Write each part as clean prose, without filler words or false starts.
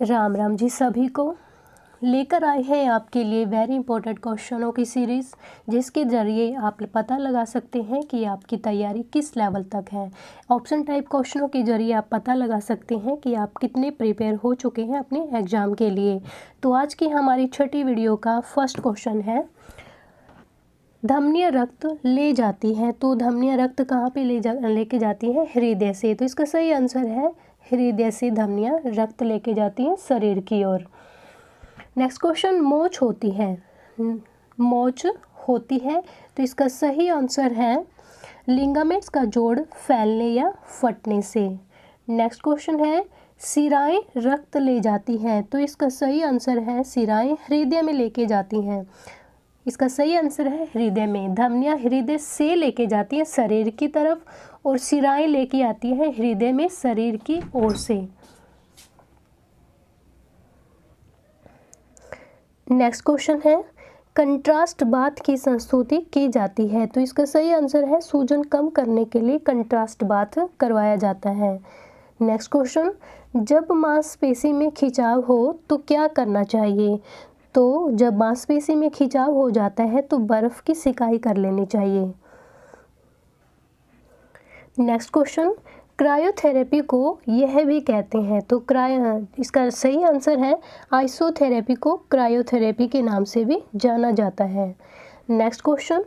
राम राम जी सभी को। लेकर आए हैं आपके लिए वेरी इंपॉर्टेंट क्वेश्चनों की सीरीज़, जिसके ज़रिए आप पता लगा सकते हैं कि आपकी तैयारी किस लेवल तक है। ऑप्शन टाइप क्वेश्चनों के ज़रिए आप पता लगा सकते हैं कि आप कितने प्रिपेयर हो चुके हैं अपने एग्ज़ाम के लिए। तो आज की हमारी छठी वीडियो का फर्स्ट क्वेश्चन है, धमनियाँ रक्त ले जाती हैं, तो धमनियाँ रक्त कहाँ पे लेके जाती हैं? हृदय से। तो इसका सही आंसर है हृदय से धमनियाँ रक्त लेके जाती हैं शरीर की ओर। नेक्स्ट क्वेश्चन, मोच होती है, मोच होती है, तो इसका सही आंसर है लिगामेंट्स का जोड़ फैलने या फटने से। नेक्स्ट क्वेश्चन है, शिराएं रक्त ले जाती हैं, तो इसका सही आंसर है शिराएं हृदय में लेके जाती हैं। इसका सही आंसर है हृदय में। धमनियाँ हृदय से लेके जाती हैं शरीर की तरफ और शिराएं लेके आती हैं हृदय में शरीर की ओर से। नेक्स्ट क्वेश्चन है, कंट्रास्ट बाथ की संस्तुति की जाती है, तो इसका सही आंसर है सूजन कम करने के लिए कंट्रास्ट बाथ करवाया जाता है। नेक्स्ट क्वेश्चन, जब मांसपेशी में खिंचाव हो तो क्या करना चाहिए? तो जब मांसपेशी में खिंचाव हो जाता है तो बर्फ़ की सिकाई कर लेनी चाहिए। नेक्स्ट क्वेश्चन, क्रायोथेरेपी को यह भी कहते हैं, तो इसका सही आंसर है आइसोथेरेपी को क्रायोथेरेपी के नाम से भी जाना जाता है। नेक्स्ट क्वेश्चन,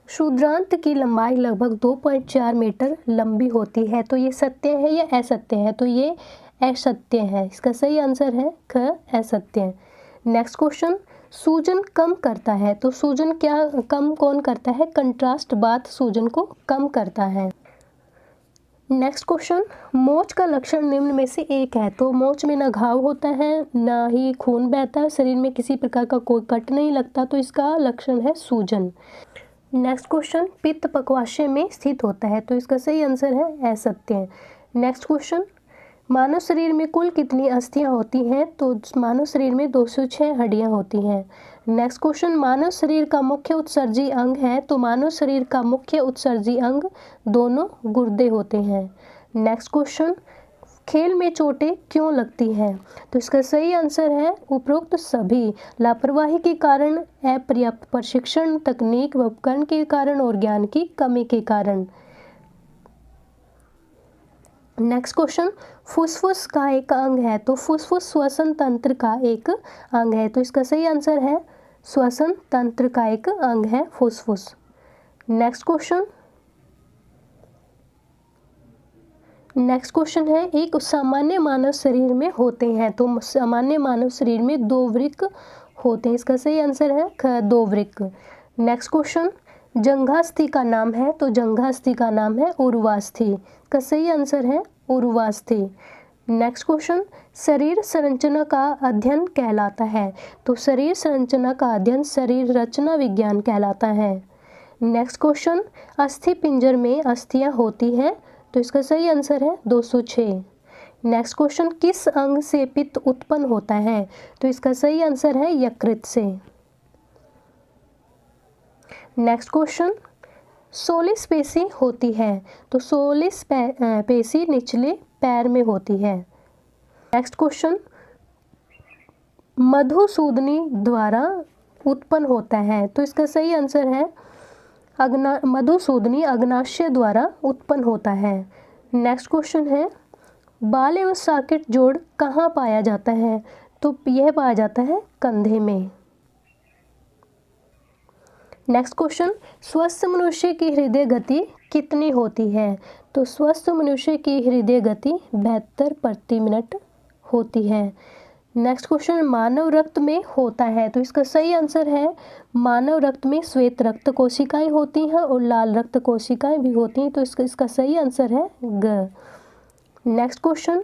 क्षुद्रांत की लंबाई लगभग 2.4 मीटर लंबी होती है, तो ये सत्य है या असत्य है? तो ये असत्य है। इसका सही आंसर है ख असत्य। नेक्स्ट क्वेश्चन, सूजन कम करता है, तो सूजन क्या कम कौन करता है? कंट्रास्ट बाथ सूजन को कम करता है। नेक्स्ट क्वेश्चन, मोच का लक्षण निम्न में से एक है, तो मोच में ना घाव होता है, ना ही खून बहता है, शरीर में किसी प्रकार का कोई कट नहीं लगता, तो इसका लक्षण है सूजन। नेक्स्ट क्वेश्चन, पित्त पक्वाशय में स्थित होता है, तो इसका सही आंसर है असत्य। नेक्स्ट क्वेश्चन, मानव शरीर में कुल कितनी अस्थियां होती हैं? तो मानव शरीर में 206 हड्डियां होती हैं। नेक्स्ट क्वेश्चन, मानव शरीर का मुख्य उत्सर्जी अंग है, तो मानव शरीर का मुख्य उत्सर्जी अंग दोनों गुर्दे होते हैं। नेक्स्ट क्वेश्चन, खेल में चोटें क्यों लगती हैं? तो इसका सही आंसर है उपरोक्त सभी, लापरवाही के कारण, अपर्याप्त प्रशिक्षण, तकनीक व उपकरण के कारण और ज्ञान की कमी के कारण। नेक्स्ट क्वेश्चन, फुसफुस का एक अंग है, तो फुसफुस श्वसन तंत्र का एक अंग है, तो इसका सही आंसर है श्वसन तंत्र का एक अंग है फुसफुस। नेक्स्ट क्वेश्चन है, एक सामान्य मानव शरीर में होते हैं, तो सामान्य मानव शरीर में 2 वृक्क होते हैं, इसका सही आंसर है 2 वृक्क। नेक्स्ट क्वेश्चन, जंघास्थि का नाम है, तो जंघास्थि का नाम है उर्वास्थि, का सही आंसर है उर्वास्थि। नेक्स्ट क्वेश्चन, शरीर संरचना का अध्ययन कहलाता है, तो शरीर संरचना का अध्ययन शरीर रचना विज्ञान कहलाता है। नेक्स्ट क्वेश्चन, अस्थि पिंजर में अस्थियां होती हैं, तो इसका सही आंसर है 206। नेक्स्ट क्वेश्चन, किस अंग से पित्त उत्पन्न होता है? तो इसका सही आंसर है यकृत से। नेक्स्ट क्वेश्चन, सोलिस पेशी होती है, तो सोलिस पेशी निचले पैर में होती है। नेक्स्ट क्वेश्चन, मधुसूदनी द्वारा उत्पन्न होता है, तो इसका सही आंसर है मधुसूदनी अग्नाशय द्वारा उत्पन्न होता है। नेक्स्ट क्वेश्चन है, बाल एवं सॉकेट जोड़ कहाँ पाया जाता है? तो यह पाया जाता है कंधे में। नेक्स्ट क्वेश्चन, स्वस्थ मनुष्य की हृदय गति कितनी होती है? तो स्वस्थ मनुष्य की हृदय गति 72 प्रति मिनट होती है। नेक्स्ट क्वेश्चन, मानव रक्त में होता है, तो इसका सही आंसर है मानव रक्त में श्वेत रक्त कोशिकाएं होती हैं और लाल रक्त कोशिकाएं भी होती हैं, तो इसका सही आंसर है ग। नेक्स्ट क्वेश्चन,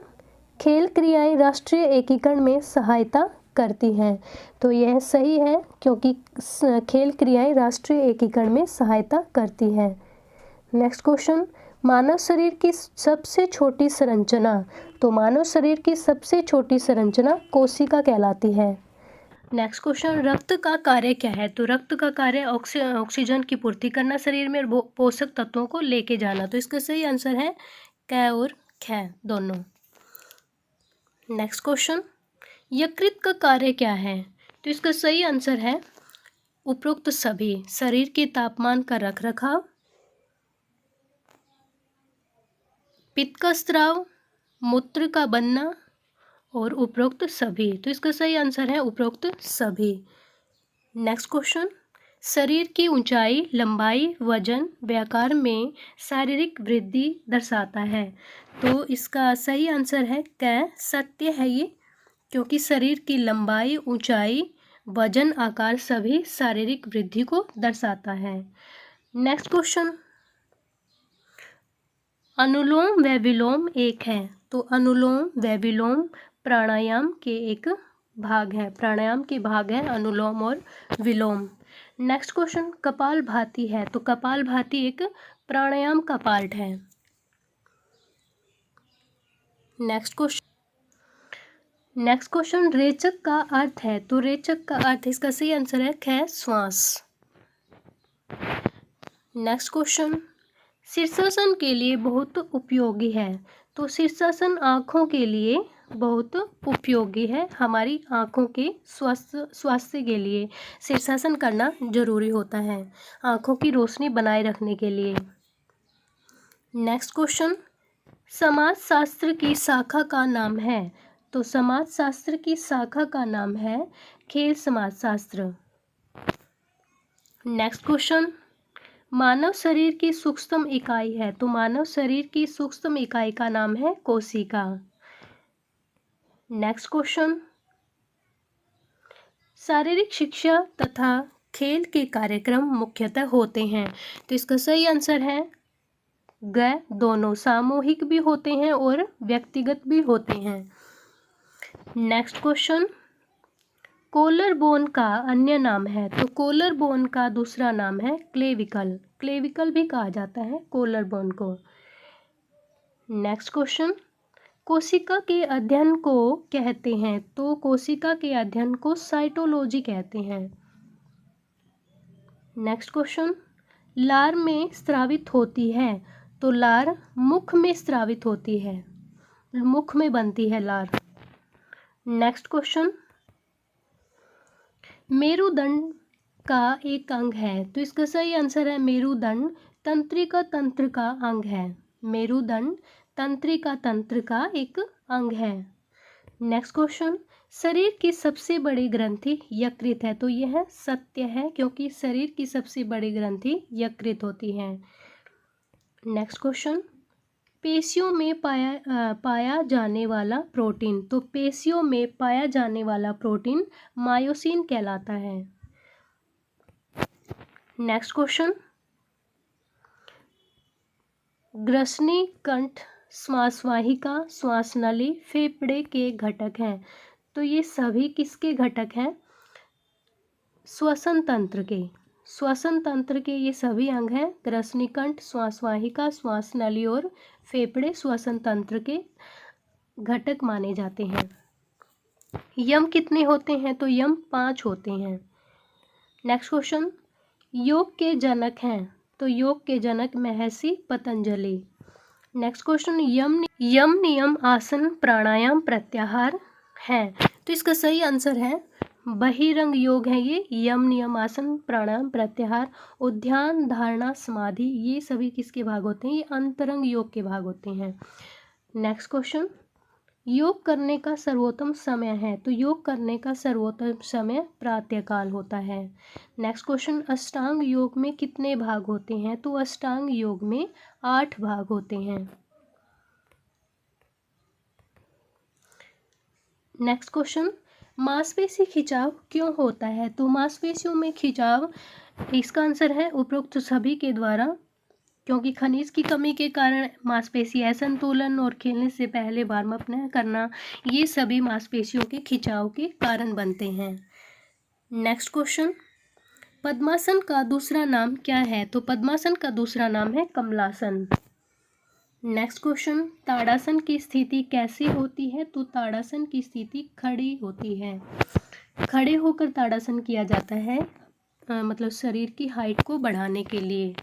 खेल क्रियाएं राष्ट्रीय एकीकरण में सहायता करती हैं, तो यह सही है क्योंकि खेल क्रियाएं राष्ट्रीय एकीकरण में सहायता करती हैं। नेक्स्ट क्वेश्चन, मानव शरीर की सबसे छोटी संरचना, तो मानव शरीर की सबसे छोटी संरचना कोशिका कहलाती है। नेक्स्ट क्वेश्चन, रक्त का कार्य क्या है? तो रक्त का कार्य ऑक्सीजन की पूर्ति करना, शरीर में पोषक तत्वों को लेके जाना, तो इसका सही आंसर है क और ख दोनों। नेक्स्ट क्वेश्चन, यकृत का कार्य क्या है? तो इसका सही आंसर है उपरोक्त सभी। शरीर के तापमान का रखरखाव, पित्त का स्राव, मूत्र का बनना और उपरोक्त सभी। तो इसका सही आंसर है उपरोक्त सभी। नेक्स्ट क्वेश्चन, शरीर की ऊंचाई, लंबाई, वजन व आकार में शारीरिक वृद्धि दर्शाता है। तो इसका सही आंसर है क, सत्य है ये, क्योंकि शरीर की लंबाई, ऊंचाई, वजन, आकार सभी शारीरिक वृद्धि को दर्शाता है। नेक्स्ट क्वेश्चन, अनुलोम व विलोम एक है। तो अनुलोम व विलोम प्राणायाम के एक भाग है, प्राणायाम के भाग है अनुलोम और विलोम। नेक्स्ट क्वेश्चन, कपालभाति है। तो कपालभाति एक प्राणायाम का पार्ट है। नेक्स्ट क्वेश्चन, रेचक का अर्थ है। तो रेचक का अर्थ, इसका सही आंसर है ख, श्वास। नेक्स्ट क्वेश्चन, शीर्षासन के लिए बहुत उपयोगी है। तो शीर्षासन आँखों के लिए बहुत उपयोगी है। हमारी आँखों के स्वास्थ्य के लिए शीर्षासन करना जरूरी होता है, आँखों की रोशनी बनाए रखने के लिए। नेक्स्ट क्वेश्चन, समाजशास्त्र की शाखा का नाम है। तो समाजशास्त्र की शाखा का नाम है खेल समाजशास्त्र। नेक्स्ट क्वेश्चन, मानव शरीर की सूक्ष्म इकाई है। तो मानव शरीर की सूक्ष्म इकाई का नाम है कोशिका। नेक्स्ट क्वेश्चन, शारीरिक शिक्षा तथा खेल के कार्यक्रम मुख्यतः होते हैं। तो इसका सही आंसर है ग, दोनों, सामूहिक भी होते हैं और व्यक्तिगत भी होते हैं। नेक्स्ट क्वेश्चन, कोलर बोन का अन्य नाम है। तो कोलर बोन का दूसरा नाम है क्लेविकल। क्लेविकल भी कहा जाता है कोलर बोन को। नेक्स्ट क्वेश्चन, कोशिका के अध्ययन को कहते हैं। तो कोशिका के अध्ययन को साइटोलॉजी कहते हैं। नेक्स्ट क्वेश्चन, लार में स्रावित होती है। तो लार मुख में स्रावित होती है, मुख में बनती है लार। नेक्स्ट क्वेश्चन, मेरुदंड का एक अंग है। तो इसका सही आंसर है मेरुदंड तंत्रिका तंत्र का अंग है। मेरुदंड तंत्रिका तंत्र का एक अंग है। नेक्स्ट क्वेश्चन, शरीर की सबसे बड़ी ग्रंथि यकृत है। तो यह सत्य है, क्योंकि शरीर की सबसे बड़ी ग्रंथि यकृत होती है। नेक्स्ट क्वेश्चन, पेशियों में पाया जाने वाला प्रोटीन। तो पेशियों में पाया जाने वाला प्रोटीन मायोसिन कहलाता है। नेक्स्ट क्वेश्चन, ग्रसनी, कंठ, श्वासवाहिका, श्वासनली, फेफड़े के घटक हैं। तो ये सभी किसके घटक हैं? श्वसन तंत्र के। श्वसन तंत्र के ये सभी अंग हैं। ग्रसनीकंठ, श्वासवाहिका, श्वासनली और फेफड़े श्वसन तंत्र के घटक माने जाते हैं। यम कितने होते हैं? तो यम 5 होते हैं। नेक्स्ट क्वेश्चन, योग के जनक हैं। तो योग के जनक महर्षि पतंजलि। नेक्स्ट क्वेश्चन, यम नियम आसन प्राणायाम प्रत्याहार हैं। तो इसका सही आंसर है बहिरंग योग है ये। यम नियम आसन प्राणायाम प्रत्याहार और ध्यान धारणा समाधि, ये सभी किसके भाग होते हैं? ये अंतरंग योग के भाग होते हैं। नेक्स्ट क्वेश्चन, योग करने का सर्वोत्तम समय है। तो योग करने का सर्वोत्तम समय प्रातःकाल होता है। नेक्स्ट क्वेश्चन, अष्टांग योग में कितने भाग होते हैं? तो अष्टांग योग में 8 भाग होते हैं। नेक्स्ट क्वेश्चन, मांसपेशी खिंचाव क्यों होता है? तो मांसपेशियों में खिंचाव, इसका आंसर है उपरोक्त सभी के द्वारा, क्योंकि खनिज की कमी के कारण मांसपेशी असंतुलन और खेलने से पहले वार्म अप न करना, ये सभी मांसपेशियों के खिंचाव के कारण बनते हैं। नेक्स्ट क्वेश्चन, पद्मासन का दूसरा नाम क्या है? तो पद्मासन का दूसरा नाम है कमलासन। नेक्स्ट क्वेश्चन, ताड़ासन की स्थिति कैसी होती है? तो ताड़ासन की स्थिति खड़ी होती है। खड़े होकर ताड़ासन किया जाता है, मतलब शरीर की हाइट को बढ़ाने के लिए।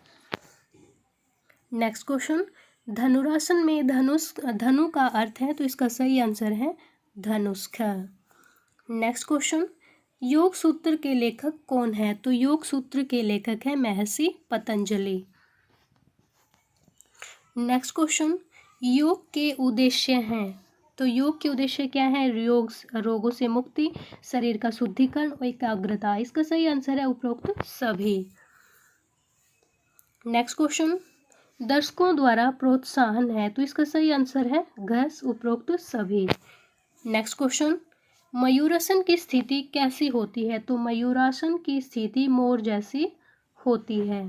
नेक्स्ट क्वेश्चन, धनुरासन में धनु का अर्थ है। तो इसका सही आंसर है धनुष्क। नेक्स्ट क्वेश्चन, योग सूत्र के लेखक कौन है? तो योग सूत्र के लेखक है महर्षि पतंजलि। नेक्स्ट क्वेश्चन, योग के उद्देश्य हैं? तो योग के उद्देश्य क्या है? योग रोगों से मुक्ति, शरीर का शुद्धिकरण और एकाग्रता। इसका सही आंसर है उपरोक्त सभी। नेक्स्ट क्वेश्चन, दर्शकों द्वारा प्रोत्साहन है? तो इसका सही आंसर है घ, उपरोक्त सभी। नेक्स्ट क्वेश्चन, मयूरासन की स्थिति कैसी होती है? तो मयूरासन की स्थिति मोर जैसी होती है।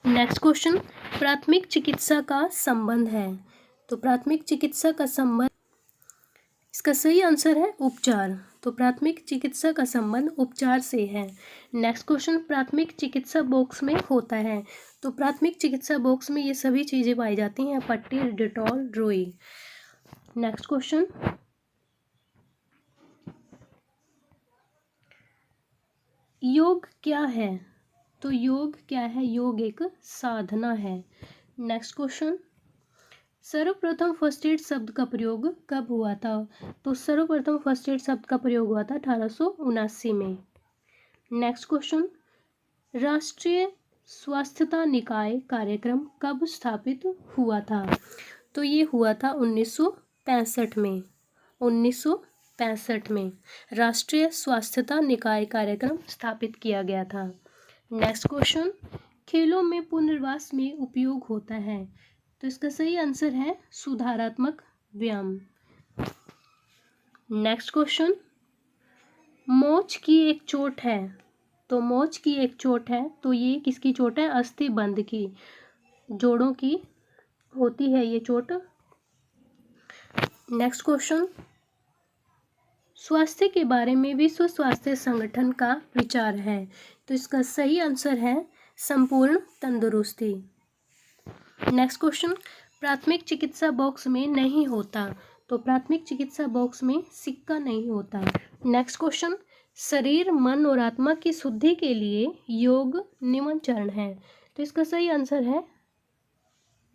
नेक्स्ट क्वेश्चन, प्राथमिक चिकित्सा का संबंध है? तो प्राथमिक चिकित्सा का संबंध, इसका सही आंसर है उपचार। तो प्राथमिक चिकित्सा का संबंध उपचार से है। नेक्स्ट क्वेश्चन, प्राथमिक चिकित्सा बॉक्स में होता है? तो प्राथमिक चिकित्सा बॉक्स में ये सभी चीजें पाई जाती हैं, पट्टी, डेटॉल, रुई। नेक्स्ट क्वेश्चन, योग क्या है? तो योग क्या है? योग एक साधना है। नेक्स्ट क्वेश्चन, सर्वप्रथम फर्स्ट एड शब्द का प्रयोग कब हुआ था? तो सर्वप्रथम फर्स्ट एड शब्द का प्रयोग हुआ था 1879 में। नेक्स्ट क्वेश्चन, राष्ट्रीय स्वास्थ्यता निकाय कार्यक्रम कब स्थापित हुआ था? तो ये हुआ था 1965 में। 1965 में राष्ट्रीय स्वास्थ्यता निकाय कार्यक्रम स्थापित किया गया था। नेक्स्ट क्वेश्चन, खेलों में पुनर्वास में उपयोग होता है? तो इसका सही आंसर है सुधारात्मक व्यायाम। नेक्स्ट क्वेश्चन, मोच की एक चोट है? तो मोच की एक चोट है, तो ये किसकी चोट है? अस्थिबंध की, जोड़ों की होती है ये चोट। नेक्स्ट क्वेश्चन, स्वास्थ्य के बारे में विश्व स्वास्थ्य संगठन का विचार है? तो इसका सही आंसर है संपूर्ण तंदुरुस्ती। नेक्स्ट क्वेश्चन, प्राथमिक चिकित्सा बॉक्स में नहीं होता? तो प्राथमिक चिकित्सा बॉक्स में सिक्का नहीं होता। नेक्स्ट क्वेश्चन, शरीर, मन और आत्मा की शुद्धि के लिए योग निम्न चरण है? तो इसका सही आंसर है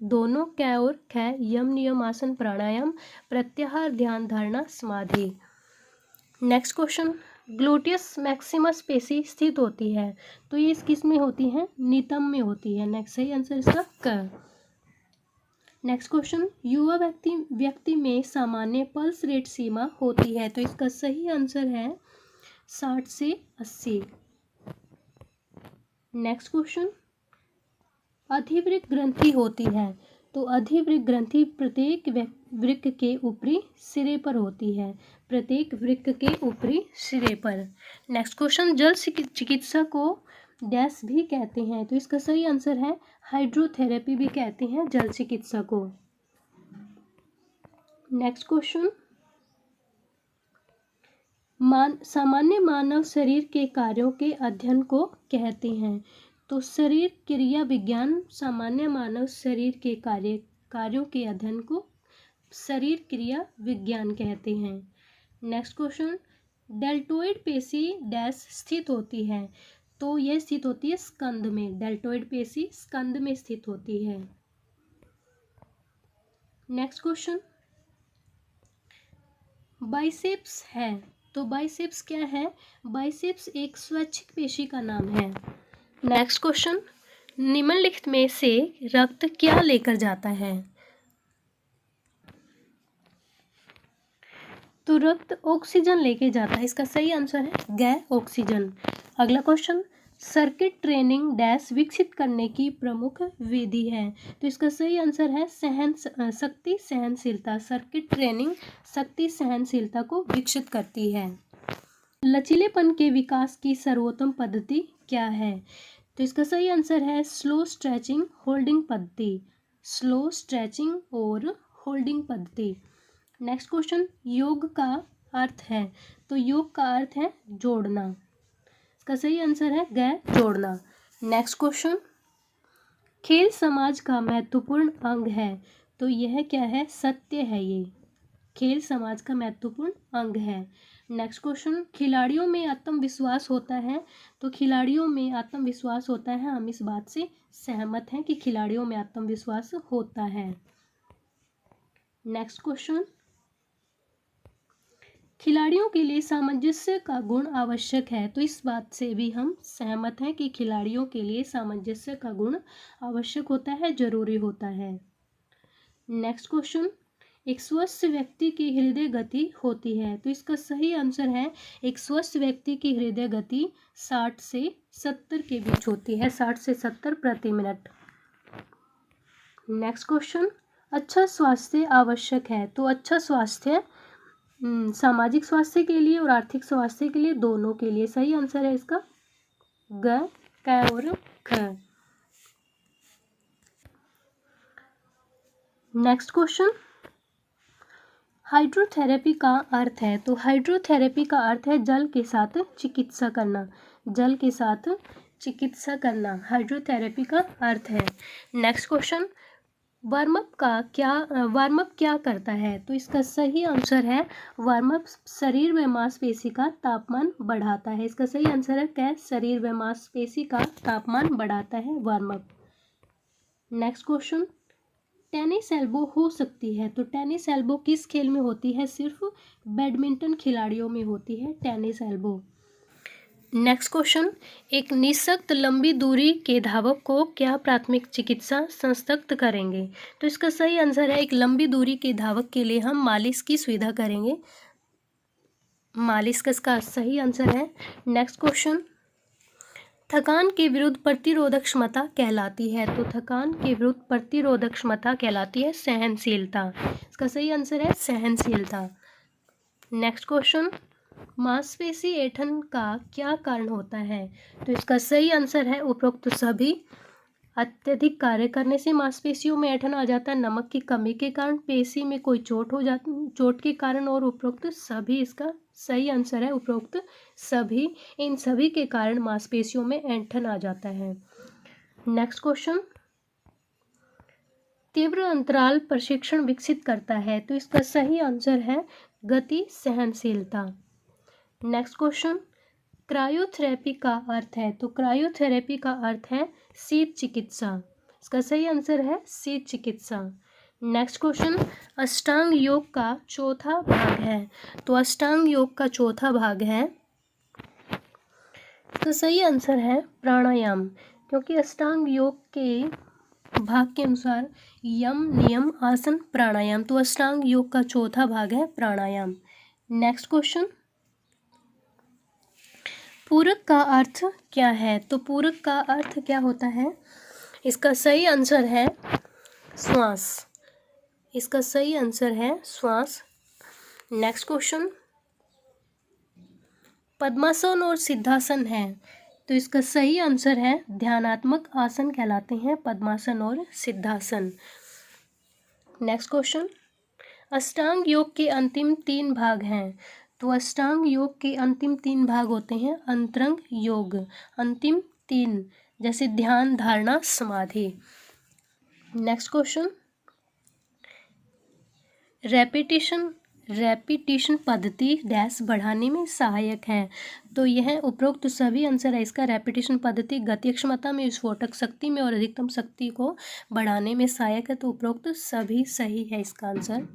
दोनों, कै और ख, यम, नियम, आसन, प्राणायाम, प्रत्याहार, ध्यान, धारणा, समाधि। नेक्स्ट क्वेश्चन, ग्लूटियस मैक्सिमस पेशी स्थित होती है? तो ये किस में होती है? नितंब में होती है। नेक्स्ट सही आंसर इसका क। नेक्स्ट क्वेश्चन, युवा व्यक्ति में सामान्य पल्स रेट सीमा होती है? तो इसका सही आंसर है 60 से 80। नेक्स्ट क्वेश्चन, अधिवृक्क ग्रंथि होती है? तो अधिवृक्क ग्रंथि प्रत्येक वृक्क के ऊपरी सिरे पर होती है, प्रत्येक वृक्क के ऊपरी सिरे पर। नेक्स्ट क्वेश्चन, जल चिकित्सा को डैश भी कहते हैं? तो इसका सही आंसर है हाइड्रोथेरेपी भी कहते हैं जल चिकित्सा को। नेक्स्ट क्वेश्चन, सामान्य मानव शरीर के कार्यों के अध्ययन को कहते हैं? तो शरीर क्रिया विज्ञान सामान्य मानव शरीर के कार्यों के अध्ययन को शरीर क्रिया विज्ञान कहते हैं। नेक्स्ट क्वेश्चन, डेल्टोइड पेशी डैश स्थित होती है? तो यह स्थित होती है स्कंध में। डेल्टोइड पेशी स्कंध में स्थित होती है। नेक्स्ट क्वेश्चन, बाइसेप्स है? तो बाइसेप्स क्या है? बाइसेप्स एक स्वैच्छिक पेशी का नाम है। नेक्स्ट क्वेश्चन, निम्नलिखित में से रक्त क्या लेकर जाता है? तो रक्त ऑक्सीजन लेके जाता है। इसका सही आंसर है ग, ऑक्सीजन। अगला क्वेश्चन, सर्किट ट्रेनिंग डैश विकसित करने की प्रमुख विधि है? तो इसका सही आंसर है शक्ति सहनशीलता। सर्किट ट्रेनिंग शक्ति सहनशीलता को विकसित करती है। लचीलेपन के विकास की सर्वोत्तम पद्धति क्या है? तो इसका सही आंसर है स्लो स्ट्रेचिंग होल्डिंग पद्धति। स्लो स्ट्रेचिंग और होल्डिंग पद्धति। नेक्स्ट क्वेश्चन, योग का अर्थ है? तो योग का अर्थ है जोड़ना। इसका सही आंसर है ग, जोड़ना। नेक्स्ट क्वेश्चन, खेल समाज का महत्वपूर्ण अंग है? तो यह क्या है? सत्य है ये। खेल समाज का महत्वपूर्ण अंग है। नेक्स्ट क्वेश्चन, खिलाड़ियों में आत्मविश्वास होता है? तो खिलाड़ियों में आत्मविश्वास होता है, हम इस बात से सहमत हैं कि खिलाड़ियों में आत्मविश्वास होता है। नेक्स्ट क्वेश्चन, खिलाड़ियों के लिए सामंजस्य का गुण आवश्यक है। तो इस बात से भी हम सहमत हैं कि खिलाड़ियों के लिए सामंजस्य का गुण आवश्यक होता है, जरूरी होता है। नेक्स्ट क्वेश्चन, एक स्वस्थ व्यक्ति की हृदय गति होती है। तो इसका सही आंसर है, एक स्वस्थ व्यक्ति की हृदय गति 60 से 70 के बीच होती है, 60 से 70 प्रति मिनट। नेक्स्ट क्वेश्चन, अच्छा स्वास्थ्य आवश्यक है। तो अच्छा स्वास्थ्य सामाजिक स्वास्थ्य के लिए और आर्थिक स्वास्थ्य के लिए, दोनों के लिए। सही आंसर है इसका ग, क और ख। नेक्स्ट क्वेश्चन, हाइड्रोथेरेपी का अर्थ है। तो हाइड्रोथेरेपी का अर्थ है जल के साथ चिकित्सा करना, जल के साथ चिकित्सा करना हाइड्रोथेरेपी का अर्थ है। नेक्स्ट क्वेश्चन, वार्म अप क्या करता है। तो इसका सही आंसर है, वार्म अप शरीर व मांसपेशी का तापमान बढ़ाता है। इसका सही आंसर है क, शरीर व मांसपेशी का तापमान बढ़ाता है warm up. Next question, tennis elbow हो सकती है। तो टेनिस एल्बो किस खेल में होती है, सिर्फ बैडमिंटन खिलाड़ियों में होती है टेनिस एल्बो। नेक्स्ट क्वेश्चन, एक निःशक्त लंबी दूरी के धावक को क्या प्राथमिक चिकित्सा संस्थागत करेंगे। तो इसका सही आंसर है, एक लंबी दूरी के धावक के लिए हम मालिश की सुविधा करेंगे, मालिश का इसका सही आंसर है। नेक्स्ट क्वेश्चन, थकान के विरुद्ध प्रतिरोधक क्षमता कहलाती है। तो थकान के विरुद्ध प्रतिरोधक क्षमता कहलाती है सहनशीलता। इसका सही आंसर है सहनशीलता। नेक्स्ट क्वेश्चन, मांसपेशी ऐंठन का क्या कारण होता है। तो इसका सही आंसर है उपरोक्त सभी। अत्यधिक कार्य करने से मांसपेशियों में ऐंठन आ जाता है, नमक की कमी के कारण, पेशी में कोई चोट के कारण, और उपरोक्त सभी। इसका सही आंसर है उपरोक्त सभी। इन सभी के कारण मांसपेशियों में ऐंठन आ जाता है। नेक्स्ट क्वेश्चन, तीव्र अंतराल प्रशिक्षण विकसित करता है। तो इसका सही आंसर है गति सहनशीलता। नेक्स्ट क्वेश्चन, क्रायोथेरेपी का अर्थ है। तो क्रायोथेरेपी का अर्थ है शीत चिकित्सा। इसका सही आंसर है शीत चिकित्सा। नेक्स्ट क्वेश्चन, अष्टांग योग का चौथा भाग है। तो अष्टांग योग का चौथा भाग है, तो सही आंसर है प्राणायाम, क्योंकि अष्टांग योग के भाग के अनुसार यम, नियम, आसन, प्राणायाम। तो अष्टांग योग का चौथा भाग है प्राणायाम। नेक्स्ट क्वेश्चन, पूरक का अर्थ क्या है। तो पूरक का अर्थ क्या होता है, इसका सही आंसर है श्वास। इसका सही आंसर है श्वास। नेक्स्ट क्वेश्चन, पद्मासन और सिद्धासन है। तो इसका सही आंसर है ध्यानात्मक आसन कहलाते हैं पद्मासन और सिद्धासन। नेक्स्ट क्वेश्चन, अष्टांग योग के अंतिम 3 भाग हैं। तो अष्टांग योग के अंतिम 3 भाग होते हैं अंतरंग योग, अंतिम 3, जैसे ध्यान, धारणा, समाधि। नेक्स्ट क्वेश्चन, रेपिटेशन पद्धति डैश बढ़ाने में सहायक है। तो यह उपरोक्त सभी आंसर है इसका। रेपिटेशन पद्धति गति क्षमता में, विस्फोटक शक्ति में और अधिकतम शक्ति को बढ़ाने में सहायक है। तो उपरोक्त सभी सही है इसका आंसर।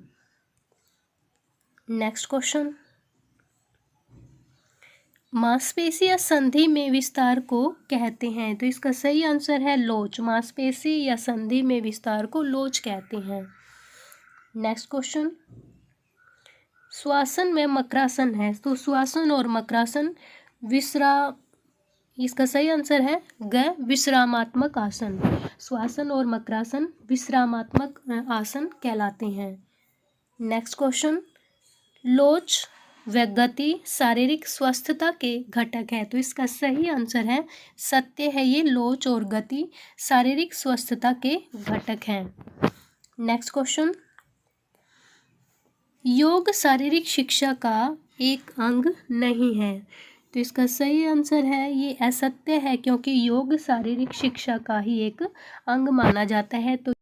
नेक्स्ट क्वेश्चन, मांसपेशी या संधि में विस्तार को कहते हैं। तो इसका सही आंसर है लोच। मांसपेशी या संधि में विस्तार को लोच कहते हैं। नेक्स्ट क्वेश्चन, श्वासन में मकरासन है। तो श्वासन और मकरासन इसका सही आंसर है ग, विश्रामात्मक आसन। श्वासन और मकरासन विश्रामात्मक आसन कहलाते हैं। नेक्स्ट क्वेश्चन, लोच व गति शारीरिक स्वस्थता के घटक है। तो इसका सही आंसर है सत्य है, ये लोच और गति शारीरिक स्वस्थता के घटक हैं। नेक्स्ट क्वेश्चन, योग शारीरिक शिक्षा का एक अंग नहीं है। तो इसका सही आंसर है ये असत्य है, क्योंकि योग शारीरिक शिक्षा का ही एक अंग माना जाता है। तो